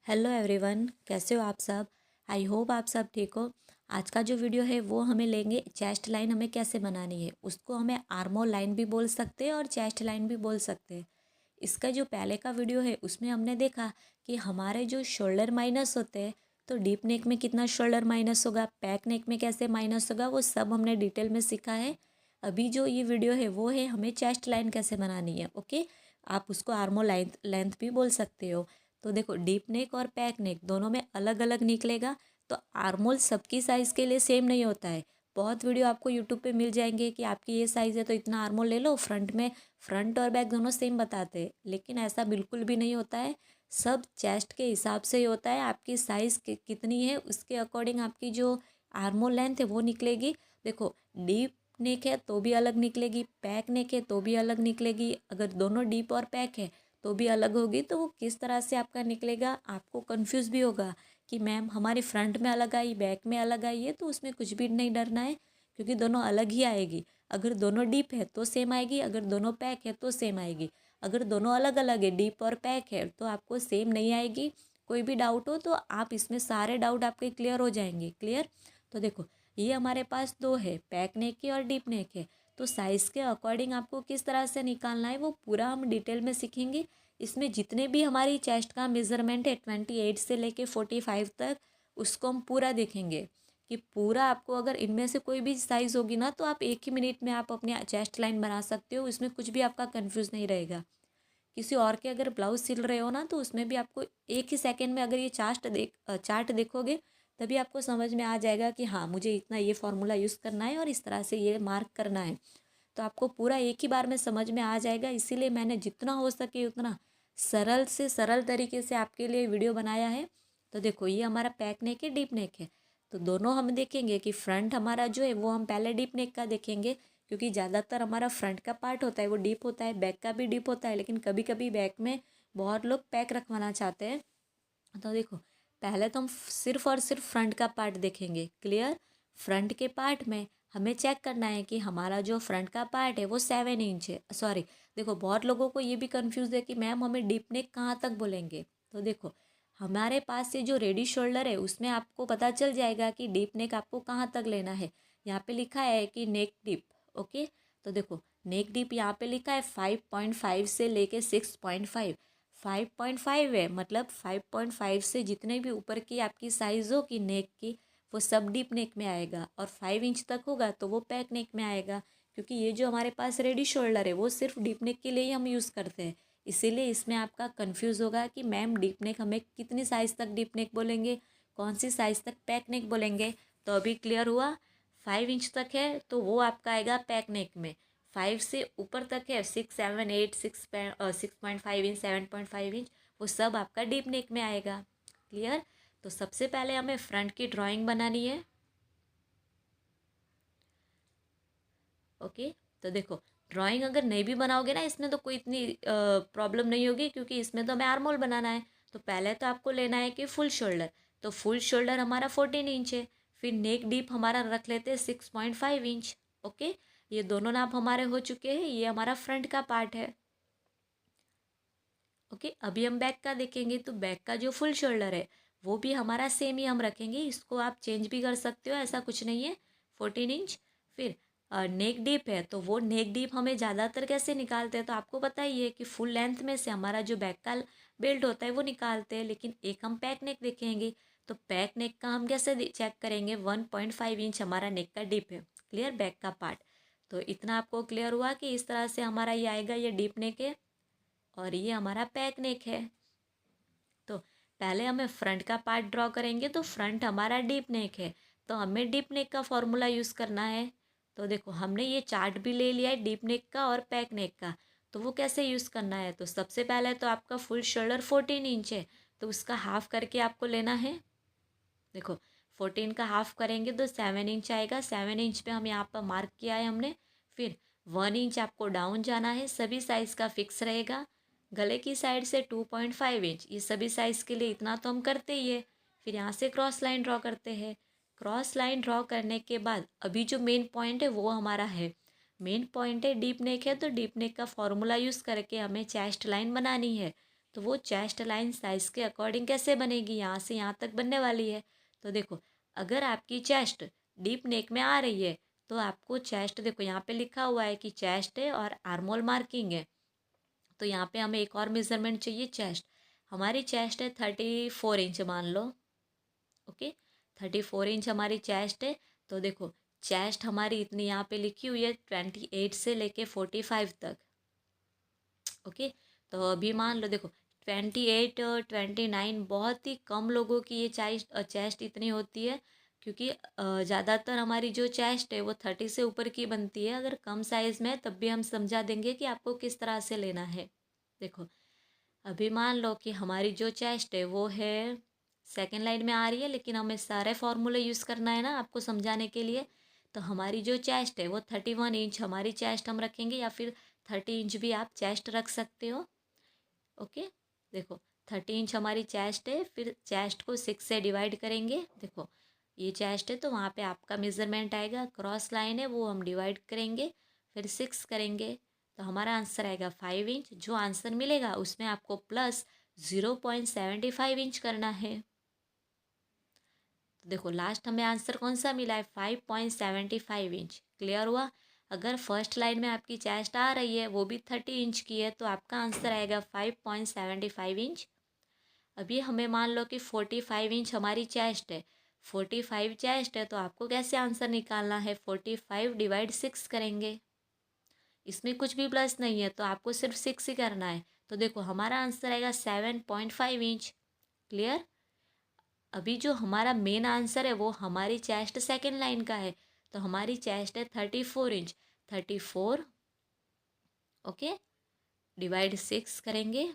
Hello everyone, कैसे हो आप सब। आई होप आप सब ठीक हो। आज का जो वीडियो है वो हमें लेंगे चेस्ट लाइन हमें कैसे बनानी है। उसको हमें आर्मो लाइन भी बोल सकते हैं और चेस्ट लाइन भी बोल सकते हैं। इसका जो पहले का वीडियो है उसमें हमने देखा कि हमारे जो शोल्डर माइनस होते हैं, तो डीप नेक में कितना शोल्डर माइनस होगा, बैक नेक में कैसे माइनस होगा, वो सब हमने डिटेल में सीखा है। अभी जो ये वीडियो है वो है हमें चेस्ट लाइन कैसे बनानी है। ओके, आप उसको आर्मो लाइन लेंथ भी बोल सकते हो। तो देखो, डीप नेक और पैक नेक दोनों में अलग अलग निकलेगा। तो आर्मोल सबकी साइज़ के लिए सेम नहीं होता है। बहुत वीडियो आपको यूट्यूब पे मिल जाएंगे कि आपकी ये साइज़ है तो इतना आर्मोल ले लो। फ्रंट में फ्रंट और बैक दोनों सेम बताते हैं, लेकिन ऐसा बिल्कुल भी नहीं होता है। सब चेस्ट के हिसाब से ही होता है। आपकी साइज़ कितनी है उसके अकॉर्डिंग आपकी जो आर्मोल लेंथ है वो निकलेगी। देखो, डीप नेक है तो भी अलग निकलेगी, पैक नेक है तो भी अलग निकलेगी। अगर दोनों डीप और पैक है तो भी अलग होगी। तो वो किस तरह से आपका निकलेगा, आपको कंफ्यूज भी होगा कि मैम हमारी फ्रंट में अलग आई, बैक में अलग आई है। तो उसमें कुछ भी नहीं डरना है, क्योंकि दोनों अलग ही आएगी। अगर दोनों डीप है तो सेम आएगी, अगर दोनों पैक है तो सेम आएगी। अगर दोनों अलग अलग है, डीप और पैक है, तो आपको सेम नहीं आएगी। कोई भी डाउट हो तो आप इसमें सारे डाउट आपके क्लियर हो जाएंगे। क्लियर। तो देखो, ये हमारे पास दो है, पैक नेक की और डीप नेक है। तो साइज़ के अकॉर्डिंग आपको किस तरह से निकालना है वो पूरा हम डिटेल में सीखेंगे। इसमें जितने भी हमारी चेस्ट का मेज़रमेंट है 28 से लेके 45 तक, उसको हम पूरा देखेंगे कि पूरा आपको अगर इनमें से कोई भी साइज़ होगी ना, तो आप एक ही मिनट में आप अपने चेस्ट लाइन बना सकते हो। इसमें कुछ भी आपका कंफ्यूज नहीं रहेगा। किसी और के अगर ब्लाउज सिल रहे हो ना, तो उसमें भी आपको एक ही सेकंड में अगर ये चार्ट देखोगे, तभी आपको समझ में आ जाएगा कि हाँ, मुझे इतना ये फार्मूला यूज़ करना है और इस तरह से ये मार्क करना है। तो आपको पूरा एक ही बार में समझ में आ जाएगा। इसीलिए मैंने जितना हो सके उतना सरल से सरल तरीके से आपके लिए वीडियो बनाया है। तो देखो, ये हमारा पैक नेक है, डीप नेक है। तो दोनों हम देखेंगे कि फ्रंट हमारा जो है वो हम पहले डीप नेक का देखेंगे, क्योंकि ज़्यादातर हमारा फ्रंट का पार्ट होता है वो डीप होता है, बैक का भी डीप होता है, लेकिन कभी कभी बैक में बहुत लोग पैक रखवाना चाहते हैं। तो देखो, पहले तो हम सिर्फ और सिर्फ फ्रंट का पार्ट देखेंगे। क्लियर। फ्रंट के पार्ट में हमें चेक करना है कि हमारा जो फ्रंट का पार्ट है वो 7 इंच है। सॉरी, देखो, बहुत लोगों को ये भी कंफ्यूज है कि मैम हमें डीप नेक कहाँ तक बोलेंगे। तो देखो, हमारे पास से जो रेडी शोल्डर है उसमें आपको पता चल जाएगा कि डीप नेक आपको कहाँ तक लेना है। यहाँ पे लिखा है कि नेक डीप। ओके, तो देखो, नेक डीप यहाँ पे लिखा है 5.5 से लेके 6.5। 5.5 है, मतलब 5.5 से जितने भी ऊपर की आपकी साइज़ हो की नेक की, वो सब डीप नेक में आएगा। और 5 इंच तक होगा तो वो पैक नेक में आएगा। क्योंकि ये जो हमारे पास रेडी शोल्डर है वो सिर्फ डीप नेक के लिए ही हम यूज़ करते हैं। इसीलिए इसमें आपका कंफ्यूज होगा कि मैम डीप नेक हमें कितनी साइज़ तक डीप नेक बोलेंगे, कौन सी साइज़ तक पैक नेक बोलेंगे। तो अभी क्लियर हुआ। 5 इंच तक है तो वो आपका आएगा पैक नेक में। 5 से ऊपर तक है, 6, 7, 8, 6.5 इंच, 7.5 इंच, वो सब आपका डीप नेक में आएगा। क्लियर। तो सबसे पहले हमें फ्रंट की ड्राइंग बनानी है। ओके, तो देखो, ड्राइंग अगर नहीं भी बनाओगे ना इसमें तो कोई इतनी प्रॉब्लम नहीं होगी, क्योंकि इसमें तो हमें आर्मोल बनाना है। तो पहले तो आपको लेना है कि फुल शोल्डर। तो फुल शोल्डर हमारा 14 इंच है। फिर नेक डीप हमारा रख लेते हैं 6.5 इंच। ओके, ये दोनों नाप हमारे हो चुके हैं। ये हमारा फ्रंट का पार्ट है। ओके, अभी हम बैक का देखेंगे। तो बैक का जो फुल शोल्डर है वो भी हमारा सेम ही हम रखेंगे। इसको आप चेंज भी कर सकते हो, ऐसा कुछ नहीं है। 14 इंच। फिर नेक डीप है तो वो नेक डीप हमें ज़्यादातर कैसे निकालते हैं, तो आपको पता ही है कि फुल लेंथ में से हमारा जो बैक का बेल्ट होता है वो निकालते हैं। लेकिन एक हम पैक नेक देखेंगे। तो पैक नेक का हम कैसे चेक करेंगे, 1.5 इंच हमारा नेक का डीप है। क्लियर, बैक का पार्ट। तो इतना आपको क्लियर हुआ कि इस तरह से हमारा ये आएगा, ये डीप नेक है और ये हमारा पैक नेक है। तो पहले हमें फ्रंट का पार्ट ड्रॉ करेंगे। तो फ्रंट हमारा डीप नेक है, तो हमें डीप नेक का फॉर्मूला यूज़ करना है। तो देखो, हमने ये चार्ट भी ले लिया है डीप नेक का और पैक नेक का। तो वो कैसे यूज़ करना है, तो सबसे पहले तो आपका फुल शोल्डर 14 इंच है, तो उसका हाफ करके आपको लेना है। देखो, 14 का हाफ करेंगे तो 7 इंच आएगा। 7 इंच पे हम यहाँ पर मार्क किया है हमने। फिर 1 इंच आपको डाउन जाना है, सभी साइज़ का फिक्स रहेगा। गले की साइड से 2.5 इंच, ये सभी साइज़ के लिए इतना तो हम करते ही है। फिर यहाँ से क्रॉस लाइन ड्रॉ करते हैं। क्रॉस लाइन ड्रॉ करने के बाद अभी जो मेन पॉइंट है वो हमारा है, मेन पॉइंट है डीप नेक है। तो डीप नेक का फॉर्मूला यूज़ करके हमें चेस्ट लाइन बनानी है। तो वो चेस्ट लाइन साइज़ के अकॉर्डिंग कैसे बनेगी, यहाँ से यहाँ तक बनने वाली है। तो देखो, अगर आपकी चेस्ट डीप नेक में आ रही है तो आपको चेस्ट, देखो यहाँ पे लिखा हुआ है कि चेस्ट है और आर्मोल मार्किंग है, तो यहाँ पे हमें एक और मेज़रमेंट चाहिए चेस्ट। हमारी चेस्ट है 34 इंच मान लो। ओके, 34 इंच हमारी चेस्ट है। तो देखो, चेस्ट हमारी इतनी यहाँ पे लिखी हुई है 28 से लेके 45 तक। ओके, तो अभी मान लो, देखो 28 और 29 बहुत ही कम लोगों की ये चेस्ट इतनी होती है, क्योंकि ज़्यादातर हमारी जो चेस्ट है वो 30 से ऊपर की बनती है। अगर कम साइज़ में तब भी हम समझा देंगे कि आपको किस तरह से लेना है। देखो, अभी मान लो कि हमारी जो चेस्ट है वो है सेकेंड लाइन में आ रही है, लेकिन हमें सारे फॉर्मूले यूज़ करना है ना आपको समझाने के लिए। तो हमारी जो चेस्ट है वो 31 इंच हमारी चेस्ट हम रखेंगे, या फिर 30 इंच भी आप चेस्ट रख सकते हो। ओके, देखो 30 इंच हमारी चेस्ट है, फिर चेस्ट को 6 से डिवाइड करेंगे। देखो, ये चेस्ट है तो वहाँ पे आपका मेज़रमेंट आएगा, क्रॉस लाइन है वो हम डिवाइड करेंगे, फिर 6 करेंगे, तो हमारा आंसर आएगा 5 इंच। जो आंसर मिलेगा उसमें आपको प्लस 0.75 इंच करना है। तो देखो, लास्ट हमें आंसर कौन सा मिला है, 5.75 इंच। क्लियर हुआ। अगर फर्स्ट लाइन में आपकी चेस्ट आ रही है वो भी 30 इंच की है तो आपका आंसर आएगा 5.75 इंच। अभी हमें मान लो कि 45 इंच हमारी चेस्ट है, 45 चेस्ट है, तो आपको कैसे आंसर निकालना है, 45 डिवाइड 6 करेंगे। इसमें कुछ भी प्लस नहीं है तो आपको सिर्फ 6 ही करना है। तो देखो, हमारा आंसर आएगा 7.5 इंच। क्लियर। अभी जो हमारा मेन आंसर है वो हमारी चेस्ट सेकेंड लाइन का है, तो हमारी चेस्ट है 34 इंच। 34, ओके, डिवाइड 6 करेंगे,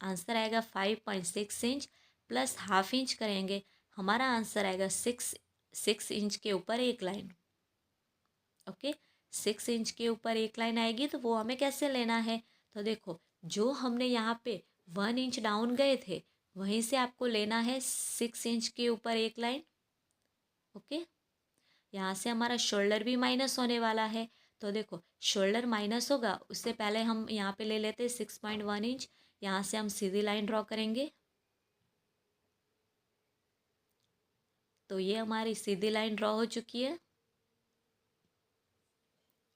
आंसर आएगा 5.6 इंच, प्लस हाफ इंच करेंगे, हमारा आंसर आएगा 6 इंच के ऊपर एक लाइन। ओके, 6 इंच के ऊपर एक लाइन आएगी तो वो हमें कैसे लेना है। तो देखो, जो हमने यहाँ पे 1 इंच डाउन गए थे वहीं से आपको लेना है 6 इंच के ऊपर एक लाइन। ओके, यहाँ से हमारा शोल्डर भी माइनस होने वाला है, तो देखो शोल्डर माइनस होगा उससे पहले हम यहाँ पे ले लेते 6.1 इंच। यहाँ से हम सीधी लाइन ड्रॉ करेंगे, तो ये हमारी सीधी लाइन ड्रॉ हो चुकी है।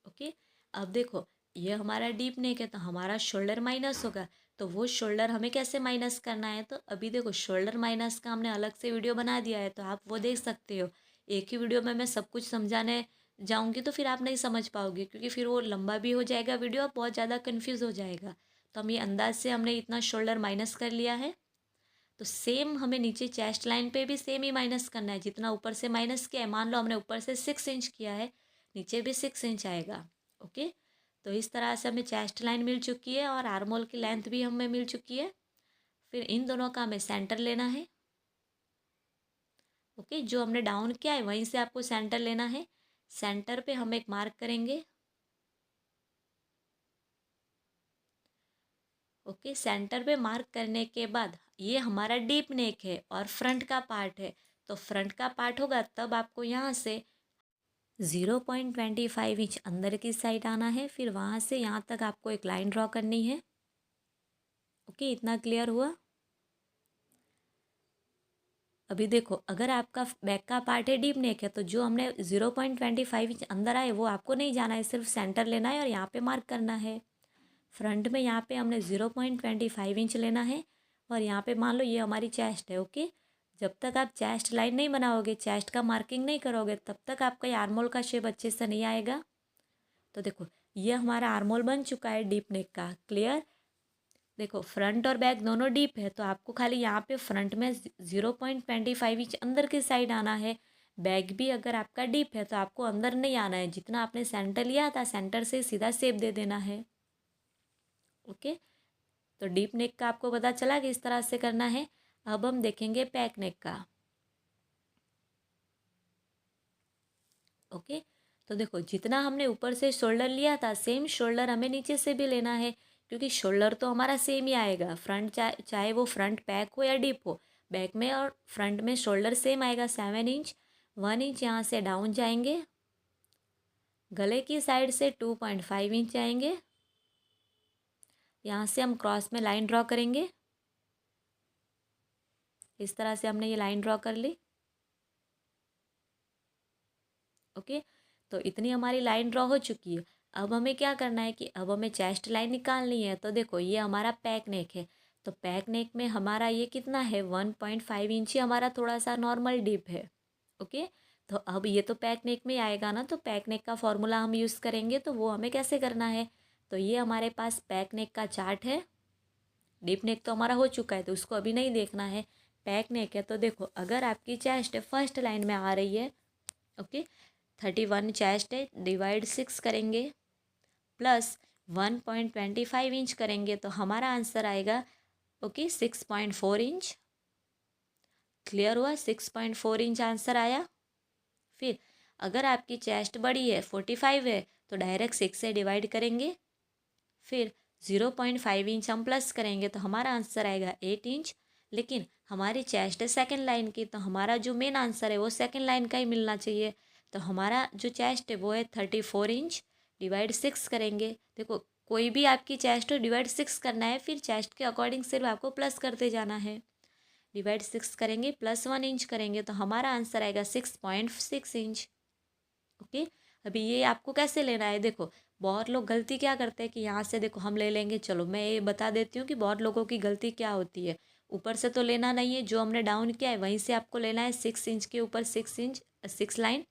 ओके, अब देखो, ये हमारा डीप नेक है तो हमारा शोल्डर माइनस होगा, तो वो शोल्डर हमें कैसे माइनस करना है। तो अभी देखो, शोल्डर माइनस का हमने अलग से वीडियो बना दिया है, तो आप वो देख सकते हो। एक ही वीडियो में मैं सब कुछ समझाने जाऊंगी तो फिर आप नहीं समझ पाओगे, क्योंकि फिर वो लंबा भी हो जाएगा वीडियो, और बहुत ज़्यादा कन्फ्यूज़ हो जाएगा। तो हम ये अंदाज से हमने इतना शोल्डर माइनस कर लिया है, तो सेम हमें नीचे चेस्ट लाइन पे भी सेम ही माइनस करना है, जितना ऊपर से माइनस किया है। मान लो हमने ऊपर से 6 इंच किया है, नीचे भी 6 इंच आएगा। ओके, तो इस तरह से हमें चेस्ट लाइन मिल चुकी है और आर्मोल की लेंथ भी हमें मिल चुकी है। फिर इन दोनों का हमें सेंटर लेना है। ओके, जो हमने डाउन किया है वहीं से आपको सेंटर लेना है। सेंटर पे हम एक मार्क करेंगे। ओके, सेंटर पे मार्क करने के बाद ये हमारा डीप नेक है और फ्रंट का पार्ट है, तो फ्रंट का पार्ट होगा तब आपको यहाँ से 0.25 इंच अंदर की साइड आना है, फिर वहाँ से यहाँ तक आपको एक लाइन ड्रॉ करनी है। ओके, इतना क्लियर हुआ। अभी देखो, अगर आपका बैक का पार्ट है डीप नेक है तो जो हमने 0.25 इंच अंदर आए वो आपको नहीं जाना है, सिर्फ सेंटर लेना है और यहाँ पे मार्क करना है। फ्रंट में यहाँ पे हमने 0.25 इंच लेना है, और यहाँ पे मान लो ये हमारी चेस्ट है। ओके, जब तक आप चेस्ट लाइन नहीं बनाओगे, चेस्ट का मार्किंग नहीं करोगे, तब तक आपका ये आर्मोल का शेप अच्छे से नहीं आएगा। तो देखो, ये हमारा आर्मोल बन चुका है डीप नेक का। क्लियर। देखो, फ्रंट और बैक दोनों डीप है, तो आपको खाली यहाँ पे फ्रंट में 0.25 इंच अंदर की साइड आना है। बैक भी अगर आपका डीप है तो आपको अंदर नहीं आना है, जितना आपने सेंटर लिया था सेंटर से सीधा शेप दे देना है। ओके, तो डीप नेक का आपको पता चला कि इस तरह से करना है। अब हम देखेंगे बैक नेक का। ओके, तो देखो, जितना हमने ऊपर से शोल्डर लिया था सेम शोल्डर हमें नीचे से भी लेना है, क्योंकि शोल्डर तो हमारा सेम ही आएगा। फ्रंट चाहे वो फ्रंट बैक हो या डीप हो, बैक में और फ्रंट में शोल्डर सेम आएगा 7 इंच। 1 इंच यहाँ से डाउन जाएंगे, गले की साइड से 2.5 इंच आएंगे, यहाँ से हम क्रॉस में लाइन ड्रॉ करेंगे। इस तरह से हमने ये लाइन ड्रॉ कर ली। ओके, तो इतनी हमारी लाइन ड्रॉ हो चुकी है। अब हमें क्या करना है कि अब हमें चेस्ट लाइन निकालनी है। तो देखो ये हमारा पैक नेक है, तो पैक नेक में हमारा ये कितना है 1.5 इंच ही हमारा थोड़ा सा नॉर्मल डिप है। ओके, तो अब ये तो पैक नेक में ही आएगा ना, तो पैक नेक का फॉर्मूला हम यूज़ करेंगे। तो वो हमें कैसे करना है, तो ये हमारे पास पैक नेक का चार्ट है। डीप नेक तो हमारा हो चुका है तो उसको अभी नहीं देखना है। पैक नेक है तो देखो अगर आपकी चेस्ट फर्स्ट लाइन में आ रही है, ओके, 31 चेस्ट है, डिवाइड 6 करेंगे प्लस 1.25 इंच करेंगे तो हमारा आंसर आएगा ओके 6.4 इंच। क्लियर हुआ, 6.4 इंच आंसर आया। फिर अगर आपकी चेस्ट बड़ी है 45 है तो डायरेक्ट 6 से डिवाइड करेंगे, फिर 0.5 इंच हम प्लस करेंगे तो हमारा आंसर आएगा 8 इंच। लेकिन हमारी चेस्ट है सेकेंड लाइन की, तो हमारा जो मेन आंसर है वो सेकेंड लाइन का ही मिलना चाहिए। तो हमारा जो चेस्ट है वो है 34 इंच, डिवाइड 6 करेंगे। देखो कोई भी आपकी चेस्ट हो डिवाइड 6 करना है, फिर चेस्ट के अकॉर्डिंग सिर्फ आपको प्लस करते जाना है। डिवाइड 6 करेंगे प्लस 1 इंच करेंगे तो हमारा आंसर आएगा 6.6 इंच। ओके, अभी ये आपको कैसे लेना है, देखो बहुत लोग गलती क्या करते हैं कि यहाँ से देखो हम ले लेंगे। चलो मैं ये बता देती हूँ कि बहुत लोगों की गलती क्या होती है। ऊपर से तो लेना नहीं है, जो हमने डाउन किया है वहीं से आपको लेना है। 6 इंच के ऊपर 6 इंच 6 लाइन।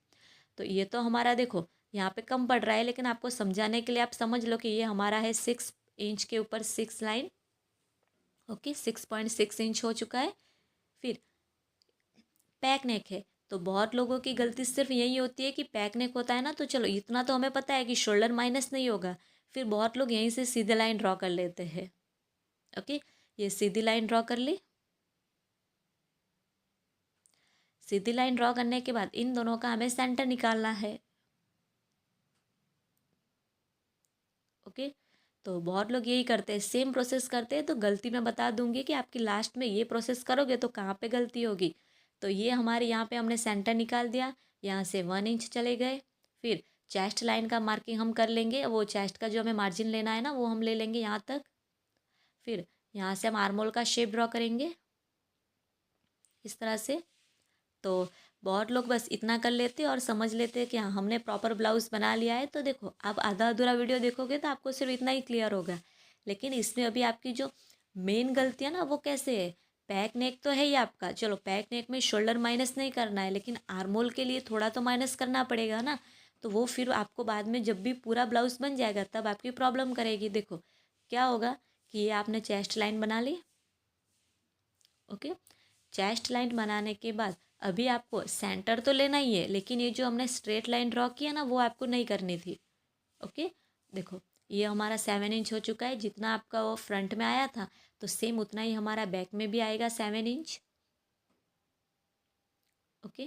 तो ये तो हमारा देखो यहाँ पे कम पड़ रहा है, लेकिन आपको समझाने के लिए आप समझ लो कि ये हमारा है 6 इंच के ऊपर 6 लाइन। ओके, 6.6 इंच हो चुका है। फिर पैक नेक है, तो बहुत लोगों की गलती सिर्फ यही होती है कि पैक नेक होता है ना, तो चलो इतना तो हमें पता है कि शोल्डर माइनस नहीं होगा। फिर बहुत लोग यहीं से सीधे लाइन ड्रॉ कर लेते हैं। ओके, ये सीधी लाइन ड्रॉ कर ली। सीधी लाइन ड्रॉ करने के बाद इन दोनों का हमें सेंटर निकालना है। ओके, तो बहुत लोग यही करते हैं, सेम प्रोसेस करते हैं। तो गलती मैं बता दूंगी कि आपकी लास्ट में ये प्रोसेस करोगे तो कहाँ पे गलती होगी। तो ये हमारे यहाँ पे हमने सेंटर निकाल दिया, यहाँ से 1 इंच चले गए। फिर चेस्ट लाइन का मार्किंग हम कर लेंगे, वो चेस्ट का जो हमें मार्जिन लेना है ना वो हम ले लेंगे यहाँ तक। फिर यहाँ से हम आर्मोल का शेप ड्रॉ करेंगे इस तरह से। तो बहुत लोग बस इतना कर लेते और समझ लेते हैं कि हाँ हमने प्रॉपर ब्लाउज बना लिया है। तो देखो आप आधा अधूरा वीडियो देखोगे तो आपको सिर्फ इतना ही क्लियर होगा, लेकिन इसमें अभी आपकी जो मेन गलती है ना वो कैसे है। पैक नेक तो है ही आपका, चलो पैक नेक में शोल्डर माइनस नहीं करना है, लेकिन आर्मोल के लिए थोड़ा तो माइनस करना पड़ेगा ना। तो वो फिर आपको बाद में जब भी पूरा ब्लाउज बन जाएगा तब आपकी प्रॉब्लम करेगी। देखो क्या होगा कि ये आपने चेस्ट लाइन बना ली। ओके, चेस्ट लाइन बनाने के बाद अभी आपको सेंटर तो लेना ही है, लेकिन ये जो हमने स्ट्रेट लाइन ड्रॉ किया ना वो आपको नहीं करनी थी। ओके, देखो ये हमारा 7 इंच हो चुका है। जितना आपका वो फ्रंट में आया था तो सेम उतना ही हमारा बैक में भी आएगा 7 इंच। ओके,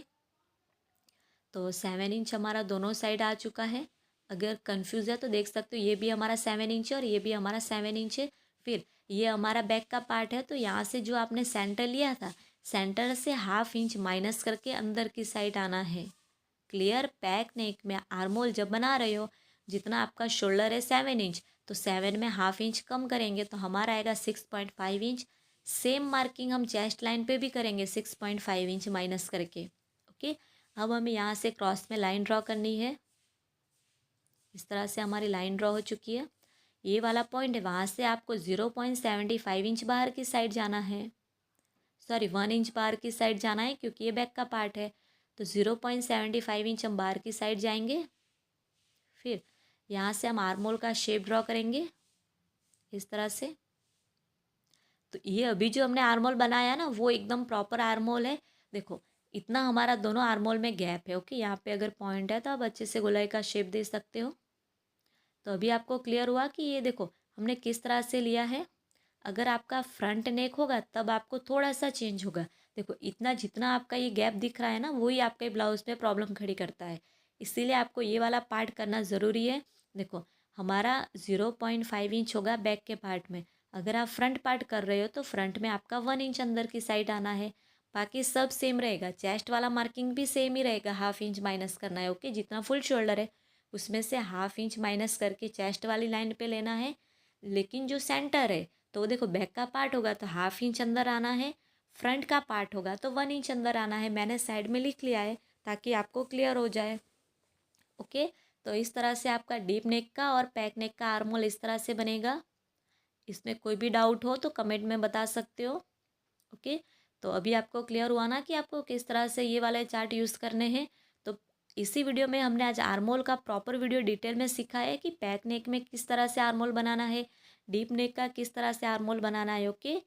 तो 7 इंच हमारा दोनों साइड आ चुका है। अगर कंफ्यूज है तो देख सकते हो, ये भी हमारा 7 इंच है और ये भी हमारा 7 इंच है। फिर ये हमारा बैक का पार्ट है, तो यहाँ से जो आपने सेंटर लिया था, सेंटर से 1/2 इंच माइनस करके अंदर की साइड आना है। क्लियर, पैक नेक में आर्मोल जब बना रहे हो, जितना आपका शोल्डर है 7 इंच, तो 7 में 1/2 इंच कम करेंगे तो हमारा आएगा 6.5 इंच। सेम मार्किंग हम चेस्ट लाइन पे भी करेंगे 6.5 इंच माइनस करके। ओके, अब हमें यहाँ से क्रॉस में लाइन ड्रॉ करनी है। इस तरह से हमारी लाइन ड्रॉ हो चुकी है। ये वाला पॉइंट है, वहाँ से आपको 0.75 इंच बाहर की साइड जाना है। सॉरी 1 इंच बाहर की साइड जाना है क्योंकि ये बैक का पार्ट है। तो 0.75 इंच हम बाहर की साइड जाएंगे। फिर यहाँ से हम आर्मोल का शेप ड्रॉ करेंगे इस तरह से। तो ये अभी जो हमने आर्मोल बनाया ना वो एकदम प्रॉपर आर्मोल है। देखो इतना हमारा दोनों आर्मोल में गैप है। ओके, यहाँ पे अगर पॉइंट है तो आप अच्छे से गोलाई का शेप दे सकते हो। तो अभी आपको क्लियर हुआ कि ये देखो हमने किस तरह से लिया है। अगर आपका फ्रंट नेक होगा तब आपको थोड़ा सा चेंज होगा। देखो इतना जितना आपका ये गैप दिख रहा है ना वही आपके ब्लाउज में प्रॉब्लम खड़ी करता है, इसीलिए आपको ये वाला पार्ट करना ज़रूरी है। देखो हमारा 0.5 इंच होगा बैक के पार्ट में। अगर आप फ्रंट पार्ट कर रहे हो तो फ्रंट में आपका 1 इंच अंदर की साइड आना है। बाकी सब सेम रहेगा, चेस्ट वाला मार्किंग भी सेम ही रहेगा, 1/2 इंच माइनस करना है। ओके, जितना फुल शोल्डर है उसमें से 1/2 इंच माइनस करके चेस्ट वाली लाइन पे लेना है। लेकिन जो सेंटर है तो देखो बैक का पार्ट होगा तो 1/2 इंच अंदर आना है। फ्रंट का पार्ट होगा तो 1 इंच अंदर आना है। मैंने साइड में लिख लिया है ताकि आपको क्लियर हो जाए। ओके, तो इस तरह से आपका डीप नेक का और पैक नेक का आर्म होल इस तरह से बनेगा। इसमें कोई भी डाउट हो तो कमेंट में बता सकते हो। ओके, तो अभी आपको क्लियर हुआ ना कि आपको किस तरह से ये वाले चार्ट यूज़ करने हैं। तो इसी वीडियो में हमने आज आर्म होल का प्रॉपर वीडियो डिटेल में सीखा है कि पैक नेक में किस तरह से आर्म होल बनाना है, डीप नेक का किस तरह से आर्म होल बनाना है। ओके,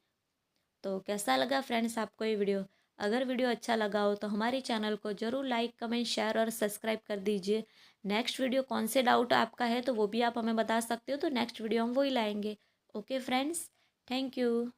तो कैसा लगा फ्रेंड्स आपको ये वीडियो? अगर वीडियो अच्छा लगा हो तो हमारे चैनल को ज़रूर लाइक कमेंट शेयर और सब्सक्राइब कर दीजिए। नेक्स्ट वीडियो कौन से डाउट आपका है तो वो भी आप हमें बता सकते हो, तो नेक्स्ट वीडियो हम वही लाएंगे। Okay friends, thank you.